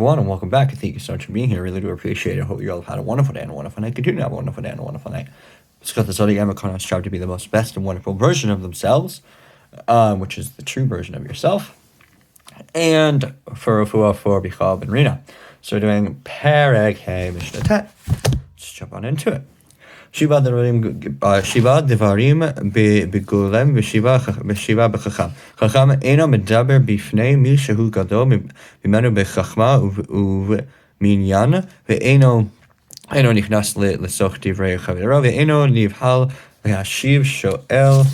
everyone, and welcome back. Thank you so much for being here. I really do appreciate it. I hope you all have had a wonderful day and a wonderful night. Continue to have a wonderful day and a wonderful night. Because the Zodiac Icon strive to be the most best and wonderful version of themselves, which is the true version of yourself. And for Bichal and Rina. So we're doing Prekei Mishnah 10. Let's jump on into it. Shiva Devarim Begulem V'Shiva B'Chacham. Chacham Eino Medaber B'Fnei Mi Shehu Gadol Mimenu B'Chachma U'Minyan Ve'Eino Nichnas L'Soch Divrei Chavero Ve'Eino Nivhal V'Hashiv Shoel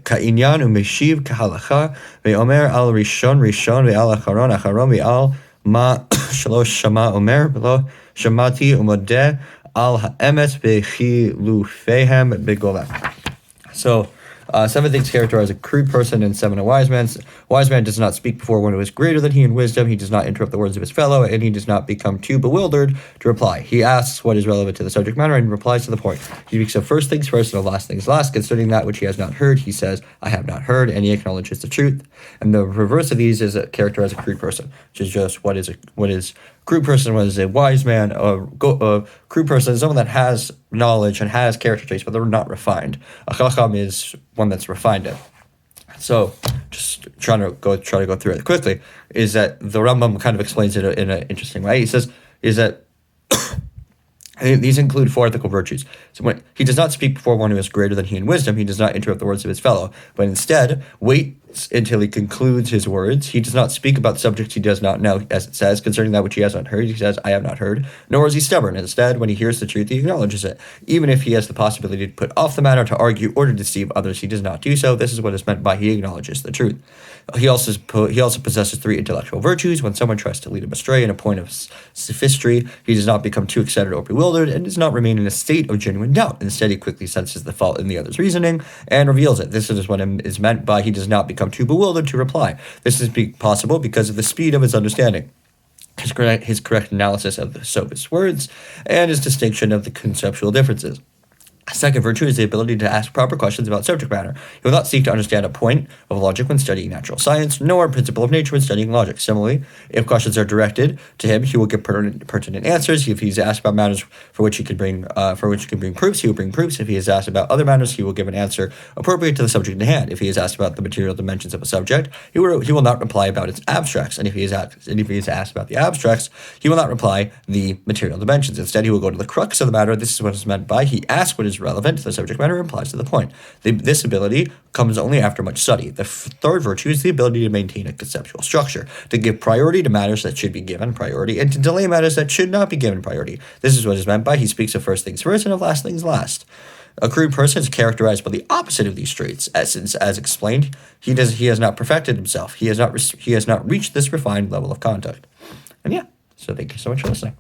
Ka'inyan U'Meshiv K'Halacha Ve'Omer Al Rishon Ve'Al Acharon Ve'Al Ma Shalosh Shama Omer V'Lo Shamati Umodeh Al Ha'emet Bechilufehem Begolem. So, 7 things characterize a crude person and 7 a wise man. Wise man does not speak before one who is greater than he in wisdom. He does not interrupt the words of his fellow, and he does not become too bewildered to reply. He asks what is relevant to the subject matter and replies to the point. He speaks of first things first and of last things last. Concerning that which he has not heard, he says, I have not heard, and he acknowledges the truth. And the reverse of these is characterize a crude person, which is just what is crude person, what is a wise man. A crude person is someone that has knowledge and has character traits, but they're not refined. A chacham is one that's refined it. So, just trying to go through it quickly, is that the Rambam kind of explains it in an interesting way. He says, is that these include 4 ethical virtues. So when he does not speak before one who is greater than he in wisdom, he does not interrupt the words of his fellow, but instead waits until he concludes his words. He does not speak about subjects he does not know, as it says, concerning that which he has not heard. He says, I have not heard, nor is he stubborn. Instead, when he hears the truth, he acknowledges it. Even if he has the possibility to put off the matter, to argue, or to deceive others, he does not do so. This is what is meant by he acknowledges the truth. He also possesses 3 intellectual virtues. When someone tries to lead him astray in a point of sophistry, he does not become too excited or bewildered, and does not remain in a state of genuine doubt. Instead, he quickly senses the fault in the other's reasoning and reveals it. This is what is meant by he does not become too bewildered to reply. This is possible because of the speed of his understanding, his correct analysis of the sophist's words, and his distinction of the conceptual differences. A second virtue is the ability to ask proper questions about subject matter. He will not seek to understand a point of logic when studying natural science, nor a principle of nature when studying logic. Similarly, if questions are directed to him, he will give pertinent answers. If he's asked about matters for which he can bring proofs, he will bring proofs. If he is asked about other matters, he will give an answer appropriate to the subject at hand. If he is asked about the material dimensions of a subject, he will not reply about its abstracts. And if he is asked about the abstracts, he will not reply the material dimensions. Instead, he will go to the crux of the matter. This is what is meant by he asks what is relevant to the subject matter and applies to the point. This ability comes only after much study. The third virtue is the ability to maintain a conceptual structure, to give priority to matters that should be given priority, and to delay matters that should not be given priority. This is what is meant by he speaks of first things first and of last things last. A crude person is characterized by the opposite of these traits. As explained, he has not perfected himself. He has not reached this refined level of conduct. And yeah, so thank you so much for listening.